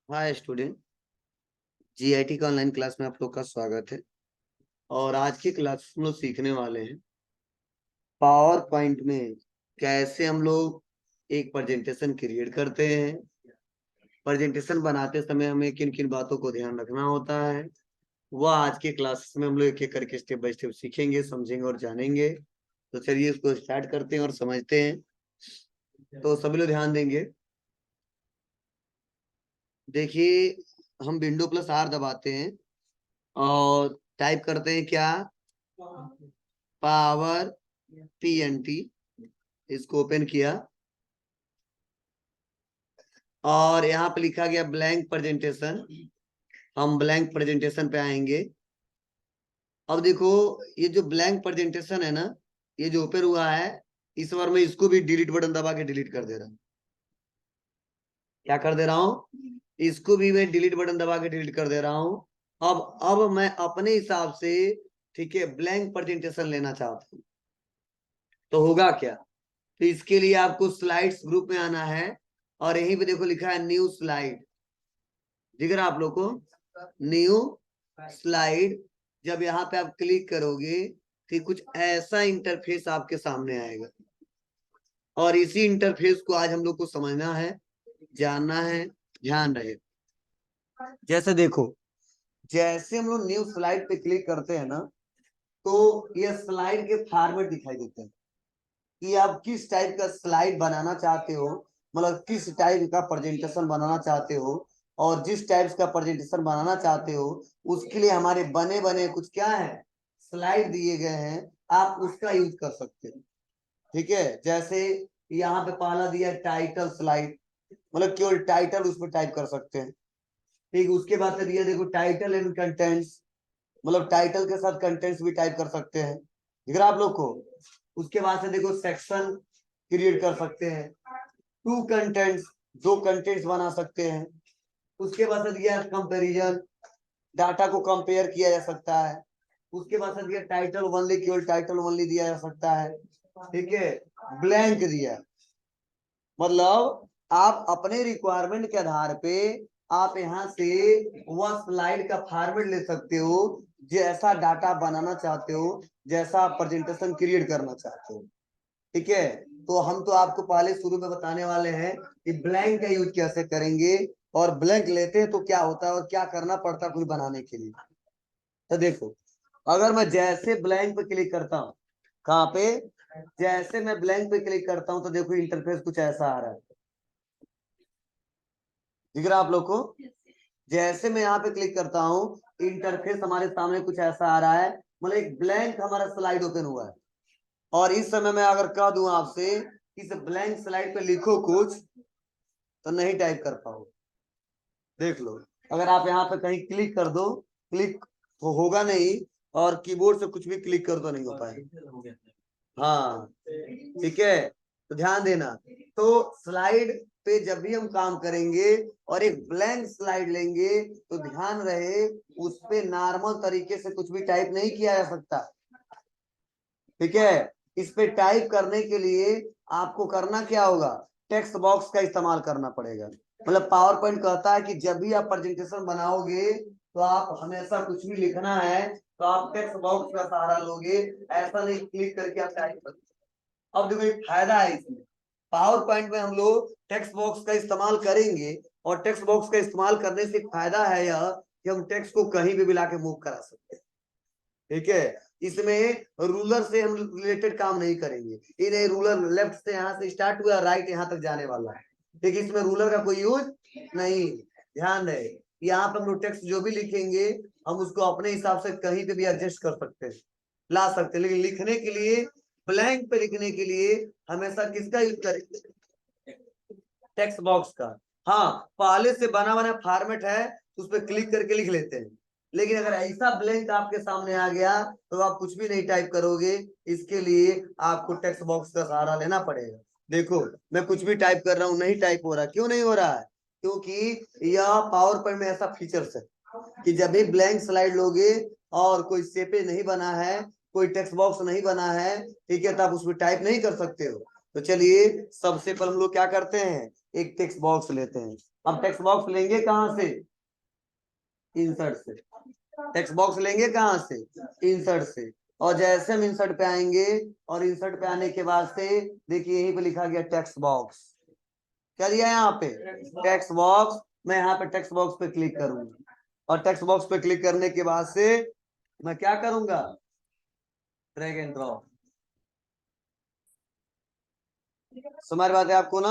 Hi student. GIT का online class में आप लोग का स्वागत है। और आज की क्लास हम लोग सीखने वाले हैं पावर पॉइंट में कैसे हम लोग एक प्रेजेंटेशन क्रिएट करते हैं। प्रेजेंटेशन बनाते समय हमें किन किन बातों को ध्यान रखना होता है, वह आज के क्लास में हम लोग एक एक करके स्टेप बाय स्टेप सीखेंगे, समझेंगे और जानेंगे। तो चलिए इसको स्टार्ट करते हैं और समझते हैं। तो सभी लोग ध्यान देंगे। देखिए, हम विंडो प्लस आर दबाते हैं और टाइप करते हैं क्या, पावर पीएनटी। इसको ओपन किया और यहाँ पे लिखा गया ब्लैंक प्रेजेंटेशन। हम ब्लैंक प्रेजेंटेशन पे आएंगे। अब देखो, ये जो ब्लैंक प्रेजेंटेशन है ना, ये जो ओपन हुआ है, इस बार मैं इसको भी डिलीट बटन दबा के डिलीट कर दे रहा हूँ। क्या कर दे रहा हूँ? इसको भी मैं डिलीट बटन दबा के डिलीट कर दे रहा हूँ। अब मैं अपने हिसाब से, ठीक है, ब्लैंक प्रेजेंटेशन लेना चाहता हूँ। तो होगा क्या? तो इसके लिए आपको स्लाइड्स ग्रुप में आना है और यहीं पे देखो लिखा है न्यू स्लाइड। दिख रहा आप लोग को? New slide. जब यहाँ पे आप क्लिक करोगे तो कुछ ऐसा इंटरफेस आपके सामने आएगा और इसी इंटरफेस को आज हम लोग को समझना है, जानना है। ध्यान रहे। जैसे देखो, जैसे हम लोग न्यू स्लाइड पे क्लिक करते हैं ना, तो ये स्लाइड के फॉर्मेट दिखाई देते हैं कि आप किस टाइप का स्लाइड बनाना चाहते हो, मतलब किस टाइप का प्रेजेंटेशन बनाना चाहते हो। और जिस टाइप का प्रेजेंटेशन बनाना चाहते हो उसके लिए हमारे बने बने कुछ क्या है, स्लाइड दिए गए हैं। आप उसका यूज कर सकते हो। ठीक है, जैसे यहाँ पे पहला दिया टाइटल स्लाइड, मतलब केवल टाइटल उसमें टाइप कर सकते हैं। ठीक, उसके बाद से दिया देखो टाइटल एंड कंटेंट्स, मतलब टाइटल के साथ कंटेंट्स भी टाइप कर सकते हैं। दिख रहा आप लोग को? उसके बाद से देखो सेक्शन क्रिएट कर सकते हैं, टू कंटेंट्स, दो कंटेंट्स बना सकते हैं। उसके बाद से दिया कंपैरिजन, डाटा को कंपेयर किया जा सकता है। उसके बाद से दिया टाइटल ओनली, केवल टाइटल ओनली दिया जा सकता है। ठीक है, ब्लैंक दिया, मतलब आप अपने रिक्वायरमेंट के आधार पे आप यहाँ से वह स्लाइड का फॉर्मेट ले सकते हो, जैसा डाटा बनाना चाहते हो, जैसा प्रेजेंटेशन क्रिएट करना चाहते हो। ठीक है, तो हम तो आपको पहले शुरू में बताने वाले हैं कि ब्लैंक का यूज कैसे करेंगे और ब्लैंक लेते हैं तो क्या होता है और क्या करना पड़ता है कुछ बनाने के लिए। तो देखो, अगर मैं जैसे ब्लैंक पे क्लिक करता हूँ, कहाँ पे, जैसे मैं ब्लैंक पे क्लिक करता हूँ तो देखो इंटरफेस कुछ ऐसा आ रहा है। दिख रहा आप लोग को? जैसे मैं यहाँ पे क्लिक करता हूँ इंटरफेस हमारे सामने कुछ ऐसा आ रहा है, मतलब एक ब्लैंक हमारा स्लाइड ओपन हुआ है। और इस समय मैं अगर कह दूं आपसे इस ब्लैंक स्लाइड पे लिखो कुछ, तो नहीं टाइप कर पाओ। देख लो, अगर आप यहाँ पे कहीं क्लिक कर दो, क्लिक तो होगा नहीं, और कीबोर्ड से कुछ भी क्लिक कर दो नहीं हो पाएगा। हाँ, ठीक है, तो ध्यान देना। तो स्लाइड पे जब भी हम काम करेंगे और एक ब्लैंक स्लाइड लेंगे तो ध्यान रहे उस पे नॉर्मल तरीके से कुछ भी टाइप नहीं किया जा सकता। ठीक है, इस पे टाइप करने के लिए आपको करना क्या होगा, टेक्स्ट बॉक्स का इस्तेमाल करना पड़ेगा। मतलब पावर पॉइंट कहता है कि जब भी आप प्रेजेंटेशन बनाओगे तो आप हमेशा कुछ भी लिखना है तो आप टेक्स्ट बॉक्स का सहारा लोगे, ऐसा नहीं क्लिक करके आप टाइप करोगे। अब देखो एक फायदा है इसमें, पावर पॉइंट में हम लोग टेक्स्ट बॉक्स का इस्तेमाल करेंगे और टेक्स्ट बॉक्स का इस्तेमाल करने से फायदा है यह कि हम टेक्स्ट को कहीं भी मिला के मूव करा सकते हैं। ठीक है, इसमें रूलर से हम रिलेटेड काम नहीं करेंगे। ये रूलर लेफ्ट से यहाँ से स्टार्ट हुआ, राइट यहाँ तक जाने वाला है। ठीक है, इसमें रूलर का कोई यूज नहीं। ध्यान रहे, यहाँ पे हम लोग टेक्स्ट जो भी लिखेंगे हम उसको अपने हिसाब से कहीं पे भी एडजस्ट कर सकते हैं, ला सकते हैं। लेकिन लिखने के लिए, ब्लैंक पे लिखने के लिए हमेशा किसका यूज करेंगे, टेक्स्ट बॉक्स का। हाँ, पहले से बना बना फॉर्मेट है उस पर क्लिक करके लिख लेते हैं। लेकिन अगर ऐसा ब्लैंक आपके सामने आ गया तो आप कुछ भी नहीं टाइप करोगे, इसके लिए आपको टेक्स्ट बॉक्स का सहारा लेना पड़ेगा। देखो, मैं कुछ भी टाइप कर रहा हूँ, नहीं टाइप हो रहा। क्यों नहीं हो रहा है? क्योंकि यह पावर पॉइंट में ऐसा फीचर्स है कि जब भी ब्लैंक स्लाइड लोगे और कोई सेपेज नहीं बना है, कोई टेक्स्ट बॉक्स नहीं बना है, ठीक है, तो आप उसमें टाइप नहीं कर सकते हो। तो चलिए सबसे पहले हम लोग क्या करते हैं, एक टेक्स्ट बॉक्स लेते हैं। अब टेक्स्ट बॉक्स लेंगे कहां से? इंसर्ट से। टेक्स्ट बॉक्स लेंगे कहां से? इंसर्ट से। और जैसे हम इंसर्ट पे आएंगे और इंसर्ट पे आने के बाद से देखिए यहीं पे लिखा गया टेक्स्ट बॉक्स। क्या दिया यहाँ पे? Text box. मैं यहाँ पे टेक्स्ट बॉक्स पे क्लिक करूंगा और टेक्स्ट बॉक्स पे क्लिक करने के बाद से मैं क्या करूंगा? Drag and drop. समझ बात है आपको ना?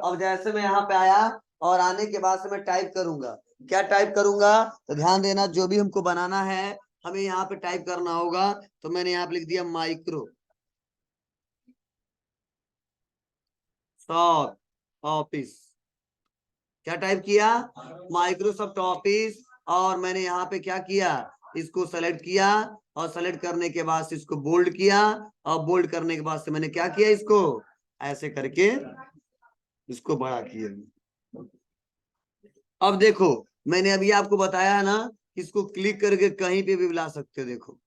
अब जैसे मैं यहाँ पे आया और आने के बाद से मैं टाइप करूंगा। क्या टाइप करूंगा? तो ध्यान देना, जो भी हमको बनाना है हमें यहाँ पे टाइप करना होगा। तो मैंने यहाँ पे लिख दिया माइक्रो सॉफ्ट ऑफिस। क्या टाइप किया? Microsoft office. और मैंने यहाँ पे क्या किया? इसको सेलेक्ट किया और सेलेक्ट करने के बाद से इसको बोल्ड किया और बोल्ड करने के बाद से मैंने क्या किया? इसको ऐसे करके इसको बड़ा किया। अब देखो, मैंने अभी आपको बताया है ना, इसको क्लिक करके कहीं पे भी ला सकते हो। देखो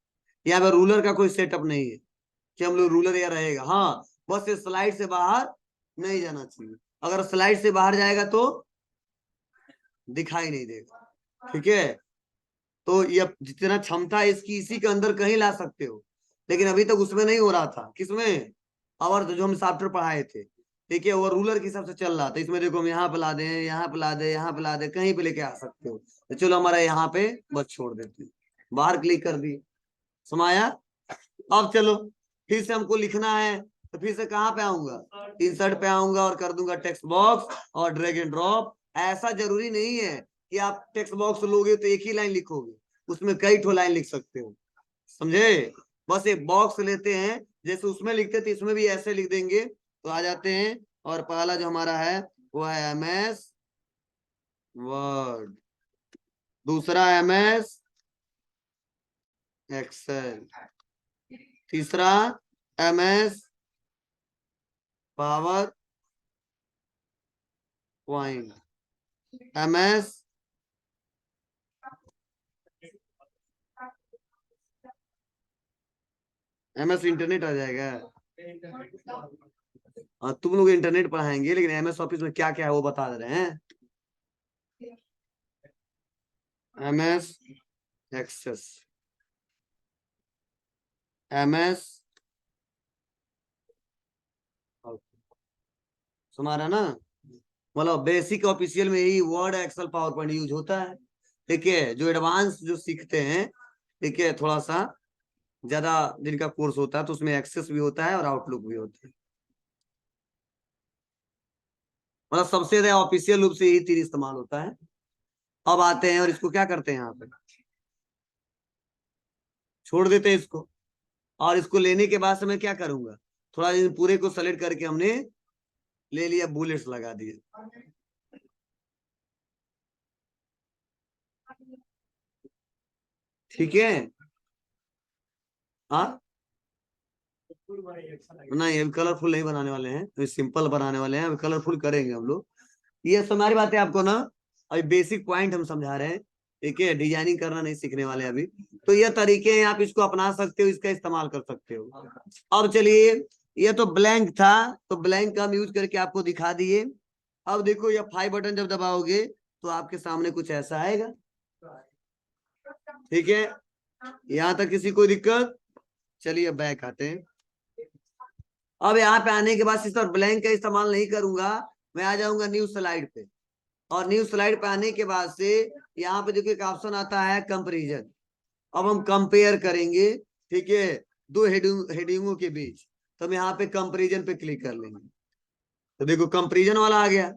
यहाँ पे रूलर का कोई सेटअप नहीं है कि हम लोग रूलर या रहेगा। हाँ, बस ये स्लाइड से बाहर नहीं जाना चाहिए। अगर स्लाइड से बाहर जाएगा तो दिखाई नहीं देगा। ठीक है, तो ये जितना क्षमता है इसकी, इसी के अंदर कहीं ला सकते हो। लेकिन अभी तक उसमें नहीं हो रहा था। किसमें? और जो हम सॉफ्टवेयर पढ़ाए थे, ठीक है, वो रूलर के हिसाब से चल रहा था। इसमें देखो हम यहाँ पे ला दें, यहाँ पे ला दे, यहाँ पे ला दे, कहीं पे लेके आ सकते हो। तो चलो हमारा यहाँ पे बस छोड़ देते हैं। बाहर क्लिक कर दी, समाया। अब चलो फिर से हमको लिखना है, तो फिर से कहाँ पे आऊंगा? इंसर्ट पे आऊंगा और कर दूंगा टेक्स्ट बॉक्स और ड्रैग एंड ड्रॉप। ऐसा जरूरी नहीं है कि आप टेक्स्ट बॉक्स लोगे तो एक ही लाइन लिखोगे, उसमें कई ठो लाइन लिख सकते हो। समझे? बस एक बॉक्स लेते हैं, जैसे उसमें लिखते थे इसमें भी ऐसे लिख देंगे। तो आ जाते हैं, और पहला जो हमारा है वो है MS वर्ड, दूसरा MS एक्सेल, तीसरा MS PowerPoint, MS internet आ जाएगा। हाँ, तुम लोग इंटरनेट पढ़ाएंगे लेकिन MS ऑफिस में क्या क्या है वो बता दे रहे हैं। MS एक्सेस, MS तुम्हारा ना, मतलब बेसिक ऑफिशियल में यही Word Excel PowerPoint use होता है। ठीक है, जो एडवांस जो सीखते हैं, ठीक है, थोड़ा सा ज्यादा जिनका कोर्स होता है तो उसमें एक्सेस भी होता है और आउटलुक भी होता है। मतलब सबसे ज्यादा ऑफिशियल रूप से यही तीन इस्तेमाल होता है। अब आते हैं और इसको क्या करते हैं, यहाँ पे छोड़ देते हैं इसको। और इसको लेने के बाद से मैं क्या करूंगा? थोड़ा इन पूरे को सेलेक्ट करके हमने ले लिया, बुलेट्स लगा दिए। ठीक है। हाँ, नहीं अभी कलरफुल नहीं बनाने वाले हैं, अभी सिंपल बनाने वाले हैं। अभी कलरफुल करेंगे हम लोग। ये हमारी बात है आपको ना, अभी बेसिक पॉइंट हम समझा रहे हैं। ठीक है, डिजाइनिंग करना नहीं सीखने वाले अभी। तो ये तरीके हैं, आप इसको अपना सकते हो, इसका इस्तेमाल कर सकते हो। अब चलिए, ये तो ब्लैंक था, तो ब्लैंक का हम यूज करके आपको दिखा दिए। अब देखो ये 5 बटन जब दबाओगे तो आपके सामने कुछ ऐसा आएगा। ठीक है, यहाँ तक किसी को दिक्कत? चलिए बैक आते हैं। अब यहाँ पे आने के बाद सिर्फ ब्लैंक का इस्तेमाल नहीं करूंगा, मैं आ जाऊंगा न्यू स्लाइड पे। और न्यू स्लाइड पे आने के बाद से यहाँ पे देखो एक ऑप्शन आता है कंपैरिजन। अब हम कंपेयर करेंगे, ठीक है, दो हेडिंगों के बीच। तो हम यहाँ पे कंपैरिजन पे क्लिक कर लेंगे, तो देखो कंपैरिजन वाला आ गया।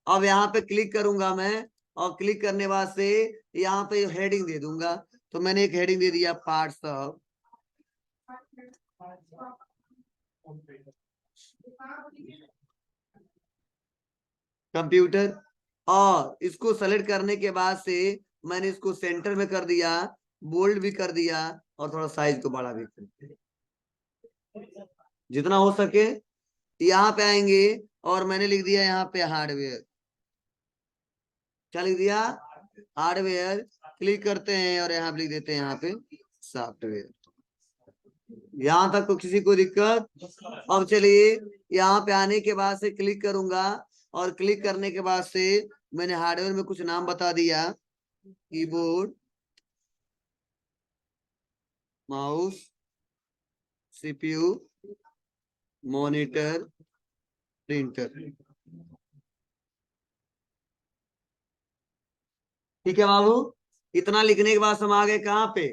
अब यहाँ पे क्लिक करूंगा मैं, और क्लिक करने बाद से यहाँ पे हेडिंग दे दूंगा। तो मैंने एक हेडिंग दे दिया, पार्ट्स ऑफ कंप्यूटर। और इसको सेलेक्ट करने के बाद से मैंने इसको सेंटर में कर दिया, बोल्ड भी कर दिया, और थोड़ा साइज को बड़ा भी कर दिया जितना हो सके। यहाँ पे आएंगे और मैंने लिख दिया यहाँ पे हार्डवेयर। क्या लिख दिया? हार्डवेयर। क्लिक करते हैं और यहाँ पे लिख देते हैं यहाँ पे सॉफ्टवेयर। यहाँ तक तो किसी को दिक्कत? अब चलिए यहाँ पे आने के बाद से क्लिक करूंगा, और क्लिक करने के बाद से मैंने हार्डवेयर में कुछ नाम बता दिया, keyboard, mouse, CPU, monitor, printer. ठीक है बाबू, इतना लिखने के बाद हम आ गए कहाँ पे,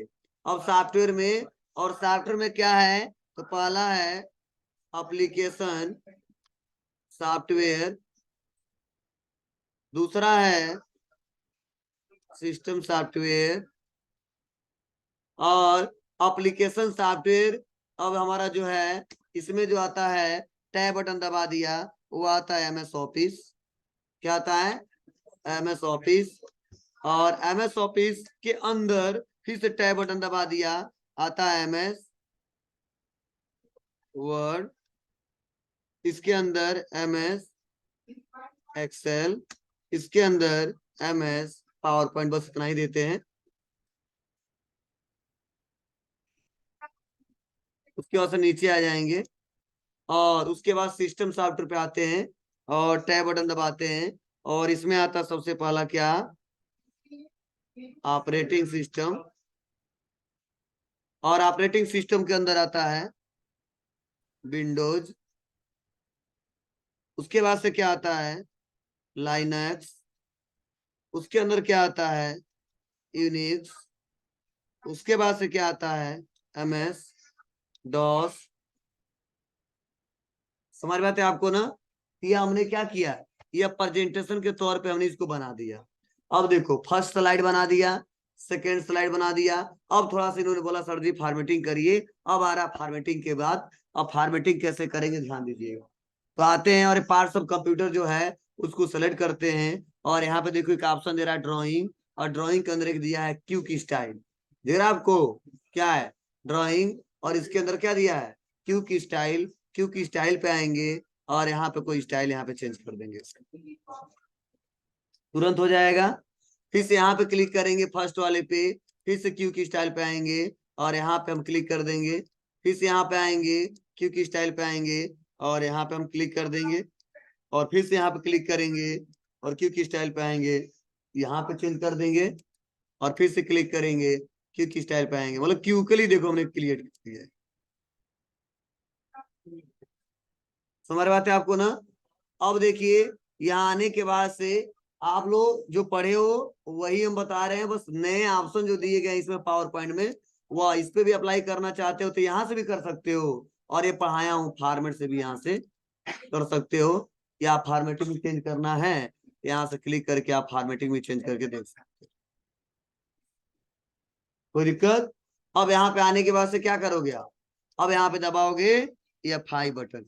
अब सॉफ्टवेयर में। और सॉफ्टवेयर में क्या है, तो पहला है एप्लीकेशन सॉफ्टवेयर, दूसरा है सिस्टम सॉफ्टवेयर, और एप्लीकेशन सॉफ्टवेयर। अब हमारा जो है इसमें जो आता है, टैब बटन दबा दिया, वो आता है MS ऑफिस। क्या आता है, MS ऑफिस। और MS ऑफिस के अंदर फिर से टैब बटन दबा दिया, आता है MS वर्ड, इसके अंदर MS एक्सेल, इसके अंदर MS पावर पॉइंट। बस इतना ही देते हैं। उसके बाद से नीचे आ जाएंगे और उसके बाद सिस्टम सॉफ्टवेयर पे आते हैं और टैब बटन दबाते हैं। और इसमें आता सबसे पहला क्या, ऑपरेटिंग सिस्टम। और ऑपरेटिंग सिस्टम के अंदर आता है विंडोज। उसके बाद से क्या आता है, लाइनक्स। उसके अंदर क्या आता है, यूनिक्स। उसके बाद से क्या आता है, MS डॉस। समझ में आते है आपको ना। ये हमने क्या किया, ये प्रेजेंटेशन के तौर पे हमने इसको बना दिया। अब देखो, फर्स्ट स्लाइड बना दिया, सेकेंड स्लाइड बना दिया। अब थोड़ा सा इन्होंने बोला सर जी फॉर्मेटिंग करिए। अब आ रहा फॉर्मेटिंग के बाद, अब फॉर्मेटिंग कैसे करेंगे ध्यान दीजिएगा। तो आते हैं और पार्ट्स ऑफ कंप्यूटर जो है उसको सेलेक्ट करते हैं। और यहाँ पे देखो एक ऑप्शन दे रहा है ड्राइंग, और ड्राइंग के अंदर एक दिया है क्यूक स्टाइल। दे रहा है आपको, क्या है, ड्राइंग। और इसके अंदर क्या दिया है, क्यूक स्टाइल। क्यूक स्टाइल पे आएंगे और यहाँ पे कोई स्टाइल यहाँ पे चेंज कर देंगे, तुरंत हो जाएगा। फिर से यहाँ पे क्लिक करेंगे फर्स्ट वाले पे, फिर से क्यू की स्टाइल पे आएंगे और यहाँ पे हम क्लिक कर देंगे। फिर से यहाँ पे आएंगे, क्यू की स्टाइल पे आएंगे और यहाँ पे हम क्लिक कर देंगे। और फिर से यहाँ पे क्लिक करेंगे और क्यू की स्टाइल पे आएंगे, यहाँ पे चेंज कर देंगे। और फिर से क्लिक करेंगे, क्यू की स्टाइल पे आएंगे। मतलब क्यू के लिए देखो हमने क्रिएट कर दिया है। समझ बात है आपको ना। अब देखिए, यहाँ आने के बाद से आप लोग जो पढ़े हो वही हम बता रहे हैं, बस नए ऑप्शन जो दिए गए इसमें पावर पॉइंट में, वह इस पे भी अप्लाई करना चाहते हो तो यहाँ से भी कर सकते हो। और ये पढ़ाया हूँ फॉर्मेट से भी यहाँ से कर सकते हो, या फॉर्मेटिंग भी चेंज करना है, यहाँ से क्लिक करके आप फॉर्मेटिंग भी चेंज करके देख सकते हो, कोई दिक्कत। अब यहाँ पे आने के बाद से क्या करोगे आप, अब यहाँ पे दबाओगे F5 बटन,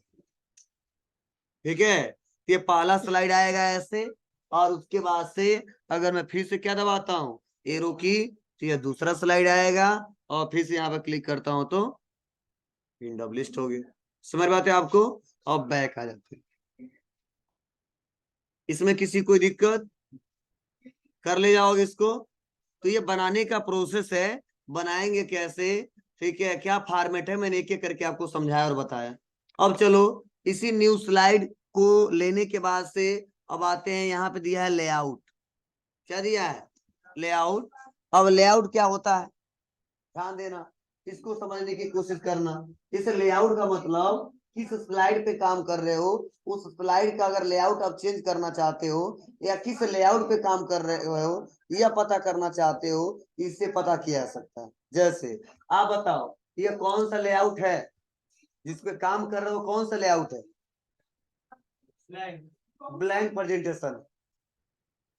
ठीक है। ये पहला स्लाइड आएगा ऐसे, और उसके बाद से अगर मैं फिर से क्या दबाता हूँ, एरो की, तो ये दूसरा स्लाइड आएगा। और फिर से यहाँ पे क्लिक करता हूँ तो विंडो लिस्ट हो गई। समझ बात है आपको। अब बैक आ जाते हैं, इसमें किसी कोई दिक्कत, कर ले जाओगे इसको। तो ये बनाने का प्रोसेस है, बनाएंगे कैसे, ठीक है, क्या फॉर्मेट है, मैंने एक एक करके आपको समझाया और बताया। अब चलो, इसी न्यू स्लाइड को लेने के बाद से अब आते हैं, यहाँ पे दिया है लेआउट। क्या दिया है, लेआउट। अब लेआउट क्या होता है, ध्यान देना, इसको समझने की कोशिश करना। इस लेआउट का मतलब, किस स्लाइड पे काम कर रहे हो, उस स्लाइड का अगर लेआउट आप चेंज करना चाहते हो, या किस लेआउट पे काम कर रहे हो यह पता करना चाहते हो, इससे पता किया जा सकता है। जैसे आप बताओ, ये कौन सा लेआउट है जिसपे काम कर रहे हो, कौन सा लेआउट है, ब्लैंक प्रेजेंटेशन।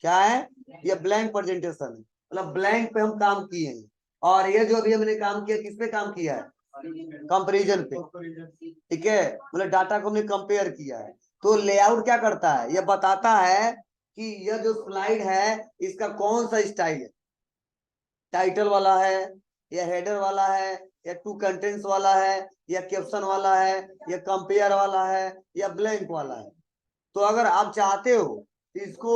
क्या है, ये ब्लैंक प्रेजेंटेशन है, मतलब ब्लैंक पे हम काम किए हैं। और ये जो अभी हमने काम किया, किस पे काम किया है, कंपैरिजन पे, ठीक है, मतलब डाटा को हमने कंपेयर किया है। तो लेआउट क्या करता है, यह बताता है कि यह जो स्लाइड है इसका कौन सा स्टाइल है, टाइटल वाला है, या हेडर वाला है, या टू कंटेंट्स वाला है, या कैप्शन वाला है, या कंपेयर वाला है, या ब्लैंक वाला है। तो अगर आप चाहते हो इसको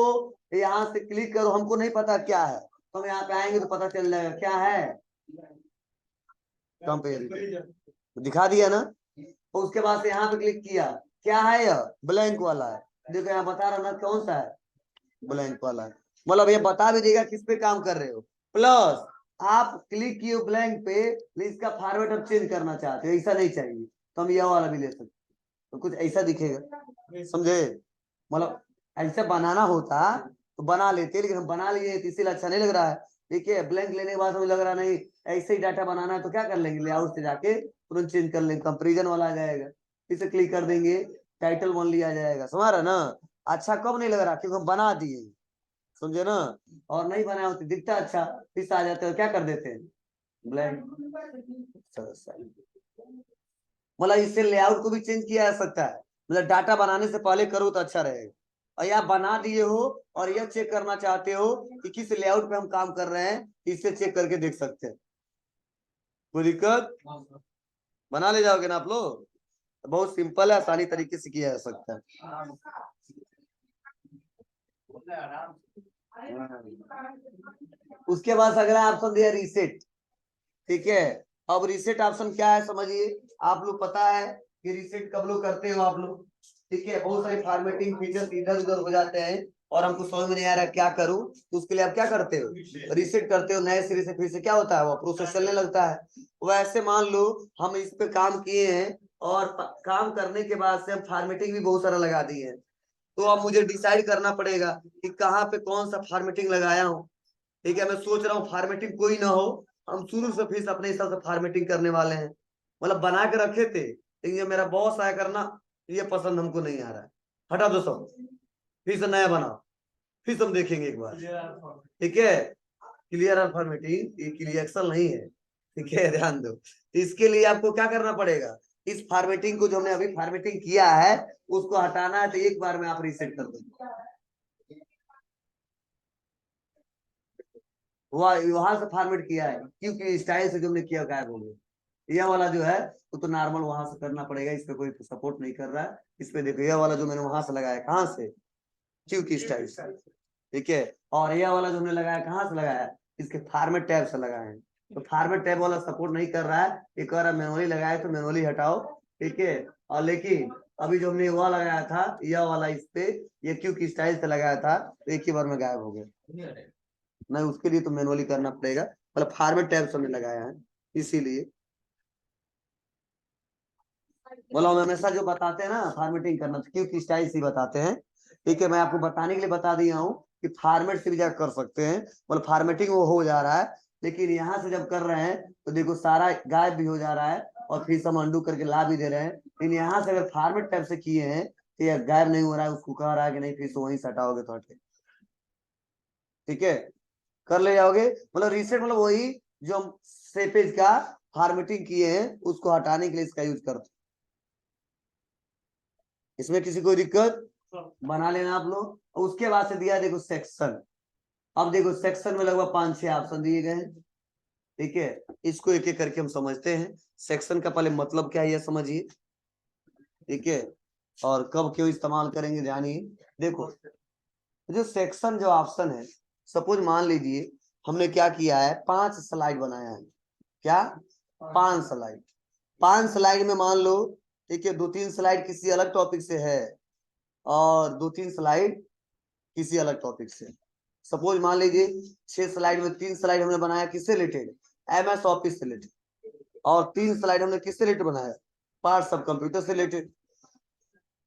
यहाँ से क्लिक करो, हमको नहीं पता क्या है, तो हम यहाँ पे आएंगे तो पता चल जाएगा क्या है, कंपेयर दिखा दिया ना। तो उसके बाद से यहाँ पे क्लिक किया, क्या है, यह ब्लैंक वाला है। देखो यहाँ बता रहा ना कौन सा है, ब्लैंक वाला है, मतलब ये बता भी देगा किस पे काम कर रहे हो। प्लस आप क्लिक किए ब्लैंक पे, इसका फॉर्मेट अब चेंज करना चाहते हो, ऐसा नहीं चाहिए तो हम यह वाला भी ले सकते, तो कुछ ऐसा दिखेगा, समझे। मतलब ऐसा बनाना होता तो बना लेते, लेकिन हम बना लिए तो इसीलिए अच्छा नहीं लग रहा है। ठीक है, ब्लैंक लेने के बाद हमें लग रहा नहीं ऐसे ही डाटा बनाना है, तो क्या कर लेंगे, लेआउट से जाके तुरंत चेंज कर लेंगे, कंपेरिजन वाला आ जाएगा, इसे क्लिक कर देंगे, टाइटल ओनली आ जाएगा, समझ रहा ना। अच्छा कब नहीं लग रहा, क्योंकि हम बना दिए, समझे ना। और नहीं बनाया होते दिखता अच्छा, फिर आ जाते हो, क्या कर देते हैं ब्लैंक। मतलब इससे लेआउट को भी चेंज किया जा सकता है, मतलब डाटा बनाने से पहले करो तो अच्छा रहेगा। और या बना दिए हो और यह चेक करना चाहते हो कि किस लेआउट पे हम काम कर रहे हैं, इससे चेक करके देख सकते हैं। कोई दिक्कत, बना ले जाओगे ना आप लोग, बहुत सिंपल है, आसानी तरीके से किया जा सकता है। उसके बाद अगला ऑप्शन दिया रीसेट। ठीक है, अब रीसेट ऑप्शन क्या है समझिए, आप लोग पता है कि रीसेट कब लोग करते हो आप लोग। ठीक है, बहुत सारी फॉर्मेटिंग फीचर्स इधर उधर हो जाते हैं और हमको समझ में नहीं आ रहा क्या करूं, तो उसके लिए आप क्या करते हो, रीसेट करते हो, नए सिरे से फिर से क्या होता है, वो प्रोसेस चलने लगता है। वैसे मान लो हम इस पे काम किए हैं और काम करने के बाद से हम फॉर्मेटिंग भी बहुत सारा लगा दिए हैं, तो अब मुझे डिसाइड करना पड़ेगा कि कहाँ पे कौन सा फॉर्मेटिंग लगाया हूँ। ठीक है, मैं सोच रहा हूँ फॉर्मेटिंग कोई ना हो, हम शुरू से फिर अपने हिसाब से फॉर्मेटिंग करने वाले हैं, मतलब बना के रखे थे, लेकिन ये मेरा बॉस आया करना, ये पसंद हमको नहीं आ रहा है, हटा दो सब, फिर से नया बनाओ, फिर से हम देखेंगे एक बार। ठीक है, क्लियर है फॉर्मेटिंग, ये क्लियर एक्सल नहीं है। ठीक है, ध्यान दो, इसके लिए आपको क्या करना पड़ेगा, इस फॉर्मेटिंग को जो हमने अभी फॉर्मेटिंग किया है उसको हटाना है, तो एक बार में आप रीसेट कर दो, वहां से फॉर्मेट किया है, क्योंकि स्टाइल से जो हमने किया गायब हो गया। यह वाला जो है वो तो नॉर्मल वहां से करना पड़ेगा, इस पे कोई सपोर्ट नहीं कर रहा है। इस पे देखो, यह वाला जो मैंने वहां से लगाया, कहाँ से, क्योंकि स्टाइल से। ठीक है, और यह वाला जो हमने लगाया कहाँ से लगाया, इसके फॉर्मेट टैब से लगाए हैं, तो फॉर्मेट टैब वाला सपोर्ट नहीं कर रहा है, ये कह रहा है मैनुअली लगाया तो मैनुअली हटाओ। ठीक है, और लेकिन अभी जो हमने वह लगाया था, यह वाला इस पे, ये क्योंकि स्टाइल से लगाया था, तो एक ही बार में गायब हो गया, नहीं उसके लिए तो मैनुअली करना पड़ेगा, मतलब फॉर्मेट टैब से हमने लगाया है इसीलिए। बोला हम हमेशा जो बताते हैं ना फॉर्मेटिंग करना, तो क्योंकि स्टाइल से बताते हैं। ठीक है, मैं आपको बताने के लिए बता दिया हूँ कि फॉर्मेट से भी जाकर कर सकते हैं, मतलब फॉर्मेटिंग वो हो जा रहा है, लेकिन यहाँ से जब कर रहे हैं तो देखो सारा गायब भी हो जा रहा है और फिर हम अंडू करके ला भी दे रहे हैं, लेकिन यहाँ से अगर फॉर्मेट टैब से किए हैं तो यह गायब नहीं हो रहा है, उसको कह रहा है कि नहीं फिर से वहीं से हटाओगे तो हटे। ठीक है, कर ले जाओगे, मतलब रीसेट मतलब वही जो हम सेपेज का फॉर्मेटिंग किए हैं उसको हटाने के लिए इसका यूज करते हैं। इसमें किसी को दिक्कत, बना लेना आप लोग। उसके बाद से दिया देखो सेक्शन, अब देखो सेक्शन में लगभग 5-6 ऑप्शन दिए गए हैं। ठीक है, इसको एक एक करके हम समझते हैं, सेक्शन का पहले मतलब क्या है यह समझिए। ठीक है, और कब क्यों इस्तेमाल करेंगे जानिए। देखो, जो सेक्शन जो ऑप्शन है, सपोज मान लीजिए हमने क्या किया है, 5 स्लाइड बनाया है, क्या 5 स्लाइड, 5 स्लाइड में मान लो, ठीक है, 2-3 स्लाइड किसी अलग टॉपिक से है और 2-3 स्लाइड किसी अलग टॉपिक से। सपोज मान लीजिए 6 स्लाइड में 3 स्लाइड हमने बनाया किससे रिलेटेड, MS ऑफिस से रिलेटेड, और 3 स्लाइड हमने किससे रिलेटेड बनाया, पार्ट्स ऑफ कंप्यूटर से रिलेटेड।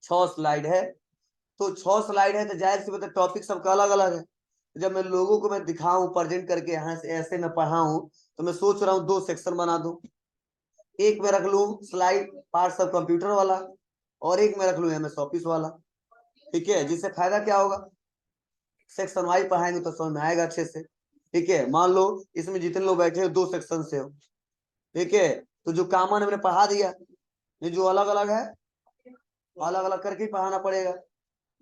6 स्लाइड है, तो 6 स्लाइड है तो जाहिर सी बात है टॉपिक सबका अलग अलग है। जब मैं लोगों को मैं दिखाऊं प्रेजेंट करके यहाँ से ऐसे मैं पढ़ाऊं, तो मैं सोच रहा हूँ 2 सेक्शन बना दूं, एक में रख लूं स्लाइड पार्ट्स ऑफ कंप्यूटर वाला और एक में रख लूं MS ऑफिस वाला। ठीक है, जिससे फायदा क्या होगा, सेक्शन वाइज पढ़ाएंगे तो समझ में आएगा अच्छे से। ठीक है, मान लो इसमें जितने लोग बैठे हो 2 सेक्शन से हो, ठीक है, तो जो कॉमन हमने पढ़ा दिया, ये जो अलग अलग है अलग अलग करके पढ़ाना पड़ेगा।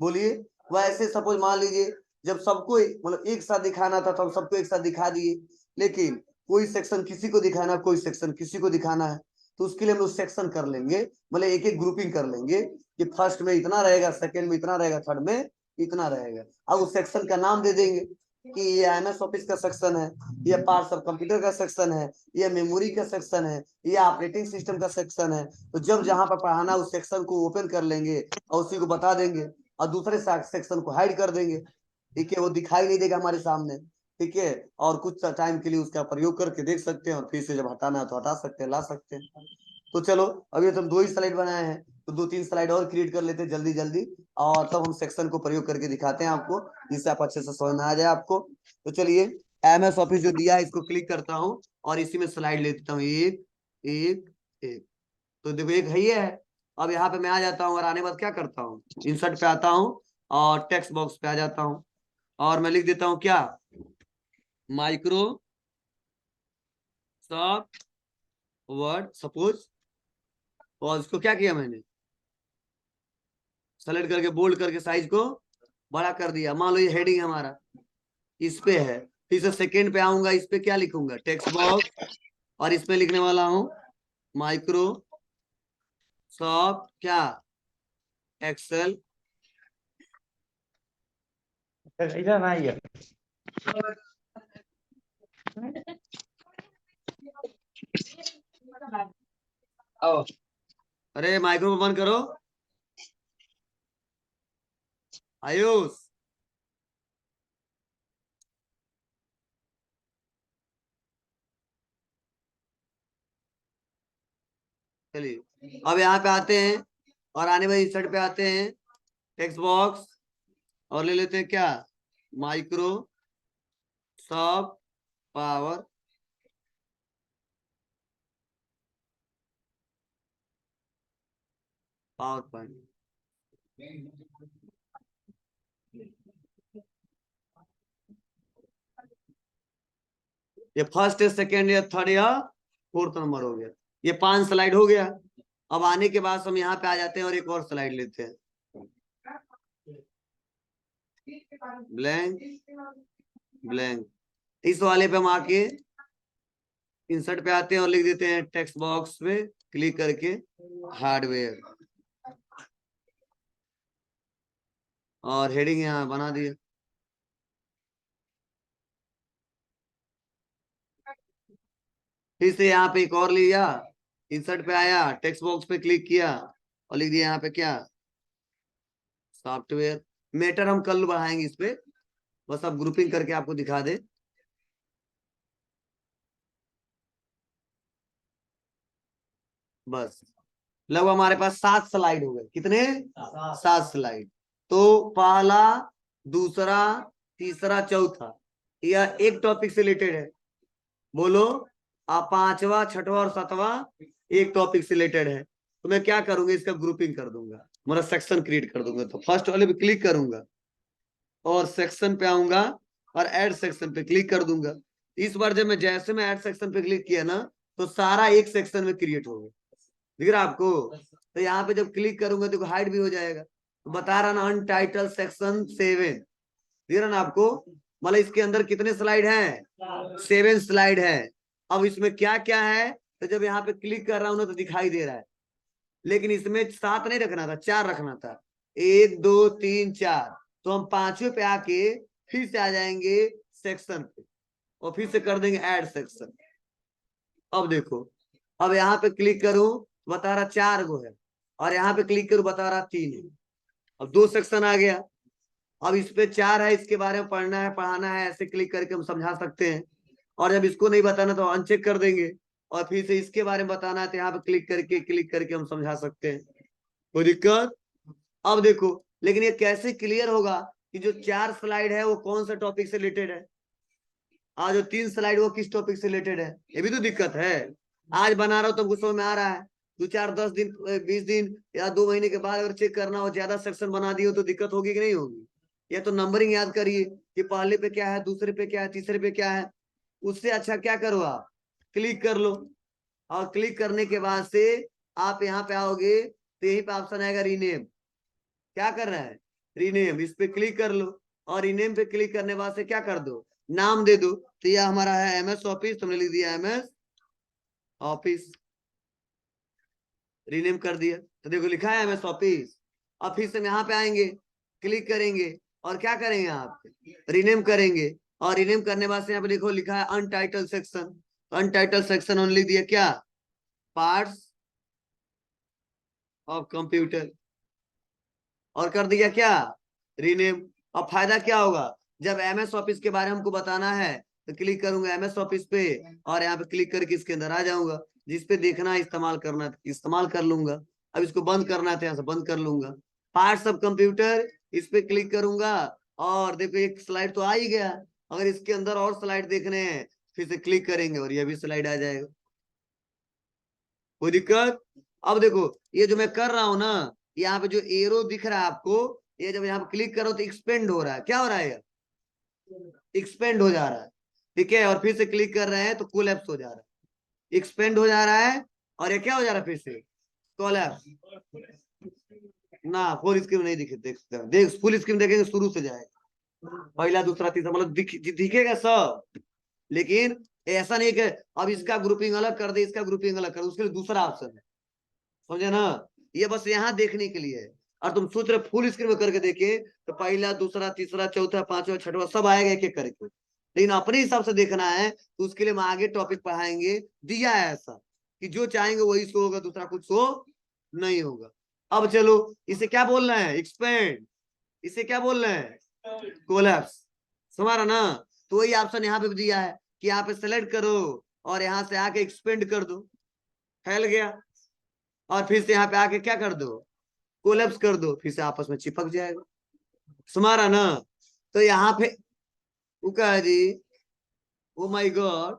बोलिए, वैसे सपोज मान लीजिए जब सबको मतलब एक साथ दिखाना था तो हम सबको एक साथ दिखा दिए, लेकिन कोई सेक्शन किसी को दिखाना, कोई सेक्शन किसी को दिखाना है, तो उसके लिए हम लोग सेक्शन कर लेंगे, मतलब एक एक ग्रुपिंग कर लेंगे कि फर्स्ट में इतना रहेगा, सेकंड में इतना रहेगा, थर्ड में इतना रहेगा। अब उस सेक्शन का नाम दे देंगे कि ये MS ऑफिस का सेक्शन है, ये पार्ट्स ऑफ कंप्यूटर का सेक्शन है, ये मेमोरी का सेक्शन है, ये ऑपरेटिंग सिस्टम का सेक्शन है। तो जब जहां पर पढ़ाना उस सेक्शन को ओपन कर लेंगे और उसी को बता देंगे और दूसरे सेक्शन को हाइड कर देंगे। ठीक है, वो दिखाई नहीं देगा हमारे सामने। ठीक है, और कुछ टाइम के लिए उसका प्रयोग करके देख सकते हैं, और फिर से जब हटाना है तो हटा सकते हैं, ला सकते हैं। तो चलो, अभी तो हम 2 ही स्लाइड बनाए हैं, तो 2-3 स्लाइड और क्रिएट कर लेते हैं जल्दी जल्दी, और तब हम सेक्शन को प्रयोग करके दिखाते हैं आपको, जिससे आप अच्छे से समझ में आ जाए आपको। तो चलिए, MS ऑफिस जो दिया है इसको क्लिक करता हूँ, और इसी में स्लाइड ले लेता हूँ, एक एक एक। तो देखो एक है ही है। अब यहाँ पे मैं आ जाता हूँ, और आने के बाद क्या करता हूँ, इंसर्ट पे आता हूँ, और टेक्स्ट बॉक्स पे आ जाता हूँ, और मैं लिख देता हूँ क्या, माइक्रोसॉफ्ट वर्ड सपोज। और इसको क्या किया मैंने, सेलेक्ट करके बोल्ड करके साइज को बड़ा कर दिया। मान लो ये हेडिंग हमारा इस पे है, फिर से सेकेंड पे आऊंगा, इस पे क्या लिखूंगा, टेक्स्ट बॉक्स, और इसमें लिखने वाला हूँ माइक्रोसॉफ्ट क्या, एक्सेल। इधर ना आइए। आओ। अरे माइक्रो बंद करो आयुष। चलिए, अब यहाँ पे आते हैं, और आने वाले इंसर्ट पे आते हैं, टेक्स्ट बॉक्स, और ले लेते हैं क्या, माइक्रोसॉफ्ट पावर पावर पॉइंट। ये फर्स्ट, सेकेंड या थर्ड या फोर्थ नंबर हो गया। ये 5 स्लाइड हो गया। अब आने के बाद हम यहाँ पे आ जाते हैं, और एक और स्लाइड लेते हैं, ब्लैंक ब्लैंक। इस वाले पे हम आके इंसर्ट पे आते हैं, और लिख देते हैं टेक्स्ट बॉक्स पे क्लिक करके हार्डवेयर, और हेडिंग यहाँ बना दिए। फिर से यहाँ पे एक और लिया, इंसर्ट पे आया, टेक्स्ट बॉक्स पे क्लिक किया, और लिख दिया यहाँ पे क्या, सॉफ्टवेयर। मेटर हम कल बढ़ाएंगे इस पे, बस अब ग्रुपिंग करके आपको दिखा दे। बस लगभग हमारे पास 7 स्लाइड हो गए। कितने, 7 स्लाइड। तो पहला, दूसरा, तीसरा, चौथा, यह एक टॉपिक से रिलेटेड है। बोलो, आप 5वां, 6वां और 7वां एक टॉपिक से रिलेटेड है। तो मैं क्या करूंगा, इसका ग्रुपिंग कर दूंगा, मेरा सेक्शन क्रिएट कर दूंगा। तो फर्स्ट वाले पे क्लिक करूंगा, और सेक्शन पे आऊंगा, और ऐड सेक्शन पे क्लिक कर दूंगा। इस बार जब मैं जैसे मैं ऐड सेक्शन पे क्लिक किया ना, तो सारा एक सेक्शन में क्रिएट हो गया। दिख रहा आपको। तो यहाँ पे जब क्लिक करूंगा तो हाइड भी हो जाएगा। तो बता रहा ना, अनटाइटल सेक्शन 7। दिख रहा ना आपको। मतलब इसके अंदर कितने स्लाइड हैं, 7 स्लाइड है। अब इसमें क्या क्या है, तो जब यहाँ पे क्लिक कर रहा हूं ना तो दिखाई दे रहा है, लेकिन इसमें 7 नहीं रखना था, 4 रखना था। 1 2 3 4। तो हम 5वें पे आके फिर से आ जाएंगे सेक्शन पे, और फिर से कर देंगे ऐड सेक्शन। अब देखो, अब यहाँ पे क्लिक करूं, बता रहा 4 गो है, और यहाँ पे क्लिक करूं, बता रहा 3 है। अब 2 सेक्शन आ गया। अब इस पे 4 है, इसके बारे में पढ़ना है, पढ़ाना है, ऐसे क्लिक करके हम समझा सकते हैं। और जब इसको नहीं बताना तो अनचेक कर देंगे, और फिर से इसके बारे में बताना है तो यहाँ पे क्लिक करके हम समझा सकते हैं। कोई दिक्कत। अब देखो, लेकिन ये कैसे क्लियर होगा कि जो 4 स्लाइड है वो कौन सा टॉपिक से रिलेटेड है, आज जो 3 स्लाइड वो किस टॉपिक से रिलेटेड है। ये भी तो दिक्कत है। आज बना रहा हूं तो समझ में आ रहा है, 2 4 10 दिन 20 दिन या 2 महीने के बाद अगर चेक करना हो, ज्यादा सेक्शन बना दिए तो दिक्कत होगी कि नहीं होगी। या तो नंबरिंग याद करिए कि पहले पे क्या है, दूसरे पे क्या है, तीसरे पे क्या है। उससे अच्छा क्या करो, आप क्लिक कर लो, और क्लिक करने के बाद से आप यहाँ पे आओगे तो यही पे ऑप्शन आएगा रीनेम। क्या कर रहा है, रीनेम। इस पे क्लिक कर लो, और रीनेम पे क्लिक करने बाद से क्या कर दो, नाम दे दो। तो यह हमारा है MS ऑफिस, तुमने लिख दिया MS ऑफिस, रीनेम कर दिया। तो देखो लिखा है MS ऑफिस। अब फिर से हम यहाँ पे आएंगे, क्लिक करेंगे, और क्या करेंगे, आप रीनेम करेंगे। और रीनेम करने बाद से यहाँ पे देखो लिखा है अनटाइटल सेक्शन। अनटाइटल सेक्शन उन्होंने लिख दिया क्या, पार्ट्स ऑफ कंप्यूटर, और कर दिया क्या, रीनेम। अब फायदा क्या होगा, जब एमएस ऑफिस के बारे में हमको बताना है तो क्लिक करूंगा एमएस ऑफिस पे और यहाँ पे क्लिक करके इसके अंदर आ जाऊंगा। जिस पे देखना है इस्तेमाल करना इस्तेमाल कर लूंगा। अब इसको बंद करना था यहाँ से बंद कर लूंगा। पार्ट्स ऑफ कंप्यूटर इस पे क्लिक करूंगा और देखो एक स्लाइड तो आ ही गया। अगर इसके अंदर और स्लाइड देखने हैं फिर से क्लिक करेंगे और ये भी स्लाइड आ जाएगा। कोई दिक्कत? अब देखो ये जो मैं कर रहा हूं ना, यहाँ पे जो एरो दिख रहा है आपको, ये जब यहाँ पे क्लिक करो तो एक्सपेंड हो रहा है। क्या हो रहा है? एक्सपेंड हो जा रहा है। ठीक है, और फिर से क्लिक कर रहे हैं तो कोलैप्स हो जा रहा है। एक्सपेंड हो जा रहा है और ये क्या हो जा रहा है? फिर से कोलैप्स। ना फुल स्क्रीन नहीं देख सकते। देख फुल स्क्रीन देखेंगे शुरू से जाएगा, पहला दूसरा तीसरा मतलब दिखेगा सब। लेकिन ऐसा नहीं कि अब इसका ग्रुपिंग अलग कर दे इसका ग्रुपिंग अलग कर दे, उसके लिए दूसरा ऑप्शन है। समझे ना? ये बस यहाँ देखने के लिए है। और तुम सोच रहे फुल स्क्रीन में करके देखे तो पहला दूसरा तीसरा चौथा पांचवा छठवा सब आएगा एक एक करके। लेकिन अपने हिसाब से देखना है तो उसके लिए हम आगे टॉपिक पढ़ाएंगे। दिया है ऐसा कि जो चाहेंगे वही शो होगा, दूसरा कुछ शो नहीं होगा। अब चलो इसे क्या बोलना है? एक्सपेंड। इसे क्या बोल रहे हैं? कोलैप्स। समझ रहा ना? तो वही ऑप्शन यहाँ पे भी दिया है कि यहाँ पे सेलेक्ट करो और यहाँ से आके एक्सपेंड कर दो, फैल गया। और फिर से यहाँ पे आके क्या कर दो? कोलैप्स कर दो, फिर से आपस में चिपक जाएगा। समझ रहा ना? तो यहाँ पे उका जी, ओ माय गॉड।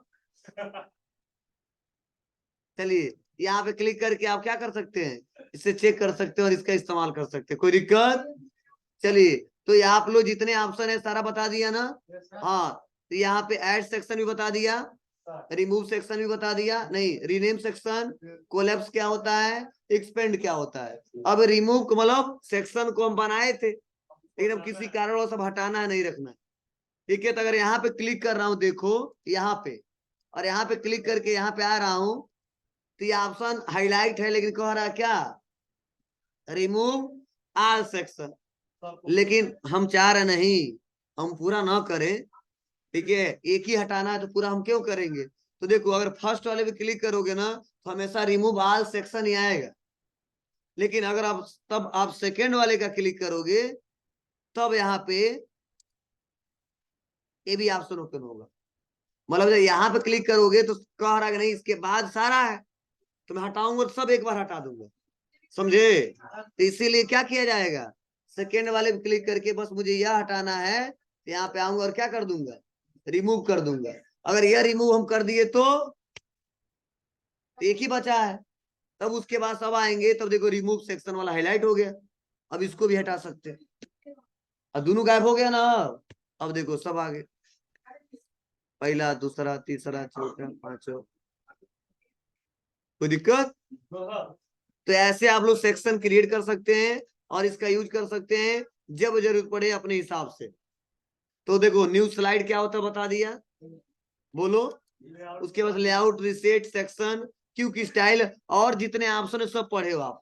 चलिए यहाँ पे क्लिक करके आप क्या कर सकते हैं? इसे चेक कर सकते हैं और इसका इस्तेमाल कर सकते हैं। कोई दिक्कत? चलिए तो यहाँ आप लोग जितने ऑप्शन है सारा बता दिया ना? हाँ, तो यहाँ पे ऐड सेक्शन भी बता दिया, रिमूव सेक्शन भी बता दिया, नहीं रीनेम सेक्शन, कोलैप्स क्या होता है, एक्सपेंड क्या होता है। अब रिमूव मतलब सेक्शन को हम बनाए थे लेकिन अब किसी कारण वो सब हटाना है, नहीं रखना है। ठीक है, तो अगर यहाँ पे क्लिक कर रहा हूँ देखो यहाँ पे, और यहाँ पे क्लिक करके यहाँ पे आ रहा हूँ तो ये ऑप्शन हाईलाइट है लेकिन कह रहा है क्या? Remove all section. लेकिन हम चाह रहे नहीं हम पूरा ना करें। ठीक है, एक ही हटाना है तो पूरा हम क्यों करेंगे? तो देखो अगर फर्स्ट वाले पे क्लिक करोगे ना तो हमेशा रिमूव ऑल सेक्शन ही आएगा। लेकिन अगर आप सेकेंड वाले का क्लिक करोगे तब यहाँ पे ये भी ऑप्शन ओपन होगा। मतलब जब यहाँ पे क्लिक करोगे तो कह रहा है कि नहीं इसके बाद सारा है तो मैं हटाऊंगा तो सब एक बार हटा दूंगा। समझे? तो इसीलिए क्या किया जाएगा? सेकेंड वाले पे क्लिक करके बस मुझे यह हटाना है, यहाँ पे आऊंगा और क्या कर दूंगा? रिमूव कर दूंगा। अगर यह रिमूव हम कर दिए तो एक ही बचा है। तब उसके बाद सब आएंगे तब देखो रिमूव सेक्शन वाला हाईलाइट हो गया। अब इसको भी हटा सकते हैं। अब दोनों गायब हो गया ना। अब देखो सब आ गए, पहला दूसरा तीसरा चौथा पांचवा। कोई दिक्कत? तो ऐसे आप लोग सेक्शन क्रिएट कर सकते हैं और इसका यूज कर सकते हैं जब जरूरत पड़े अपने हिसाब से। तो देखो न्यू स्लाइड क्या होता है बता दिया, बोलो। उसके बाद layout, reset, section, quick style और जितने ऑप्शन है सब पढ़े हो आप।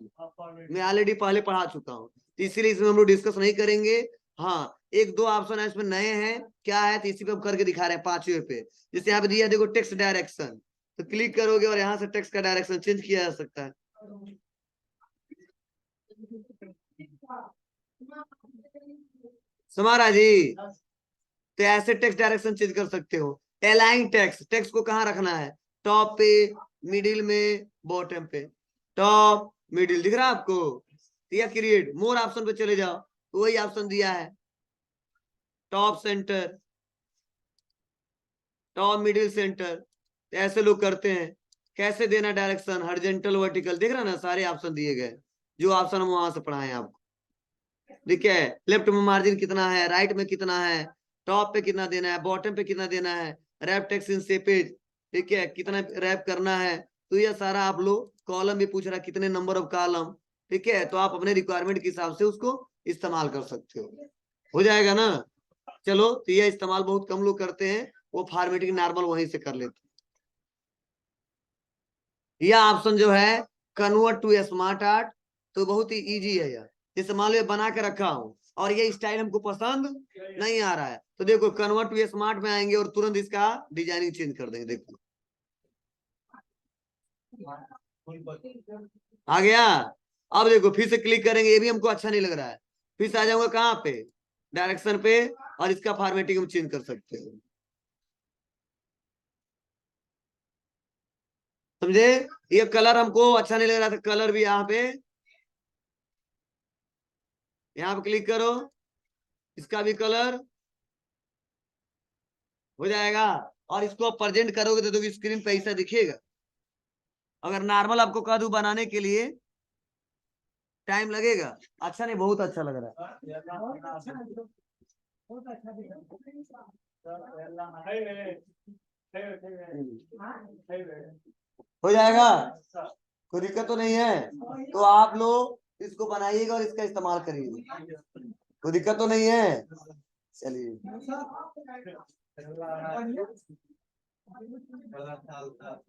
मैं ऑलरेडी पहले पढ़ा चुका हूँ तो इसीलिए इसमें हम लोग डिस्कस नहीं करेंगे। हाँ, एक दो ऑप्शन है इसमें नए हैं, क्या है तो इसी पे हम करके दिखा रहे हैं पांचवे पे। जैसे यहाँ पे दिया देखो टेक्स्ट डायरेक्शन, तो क्लिक करोगे और यहाँ से टेक्स्ट का डायरेक्शन चेंज किया जा सकता है। समारा जी, तो ऐसे टेक्स्ट डायरेक्शन चेंज कर सकते हो। अलाइन टेक्स्ट, टेक्स्ट को कहाँ रखना है? टॉप पे, मिडिल में, बॉटम पे। टॉप मिडिल दिख रहा है आपको? दिया क्रिएट, मोर ऑप्शन पे चले जाओ तो वही ऑप्शन दिया है, top centre, top middle centre. ऐसे लोग करते हैं। कैसे देना डायरेक्शन, हॉरिजॉन्टल वर्टिकल, देख रहा ना सारे ऑप्शन दिए गए जो ऑप्शन हम वहां से पढ़ाए आपको। ठीक है, लेफ्ट में मार्जिन कितना है, राइट में कितना है, टॉप पे कितना देना है, बॉटम पे कितना देना है, रैप टेक्स्ट इन सेपेज, ठीक है कितना रैप करना है। तो ये सारा आप लोग, कॉलम भी पूछ रहा है कितने नंबर ऑफ कॉलम। ठीक है, तो आप अपने रिक्वायरमेंट के हिसाब से उसको इस्तेमाल कर सकते हो जाएगा ना? चलो, तो ये इस्तेमाल बहुत कम लोग करते हैं, वो फॉर्मेटिंग नॉर्मल वहीं से कर लेते हैं। यह ऑप्शन जो है कन्वर्ट टू स्मार्ट आर्ट, तो बहुत ही इजी है यार। जैसे मान लो बना के रखा हूं और ये स्टाइल हमको पसंद नहीं आ रहा है तो देखो कन्वर्ट टू स्मार्ट में आएंगे और तुरंत इसका डिजाइनिंग चेंज कर देंगे। देखो आ गया। अब देखो फिर से क्लिक करेंगे, ये भी हमको अच्छा नहीं लग रहा है, फिर से आ जाऊंगा कहाँ पे? डायरेक्शन पे और इसका फॉर्मेटिंग हम चेंज कर सकते हैं। समझे? ये कलर हमको अच्छा नहीं लग रहा था, कलर भी यहाँ पे क्लिक करो, इसका भी कलर हो जाएगा। और इसको आप प्रेजेंट करोगे तो स्क्रीन पे ऐसा दिखेगा। अगर नॉर्मल आपको कह दूं बनाने के लिए टाइम लगेगा। अच्छा नहीं, बहुत अच्छा लग रहा है। हो जाएगा, कोई दिक्कत तो नहीं है। तो आप लोग इसको बनाइएगा और इसका इस्तेमाल करिएगा, कोई दिक्कत तो नहीं है। चलिए।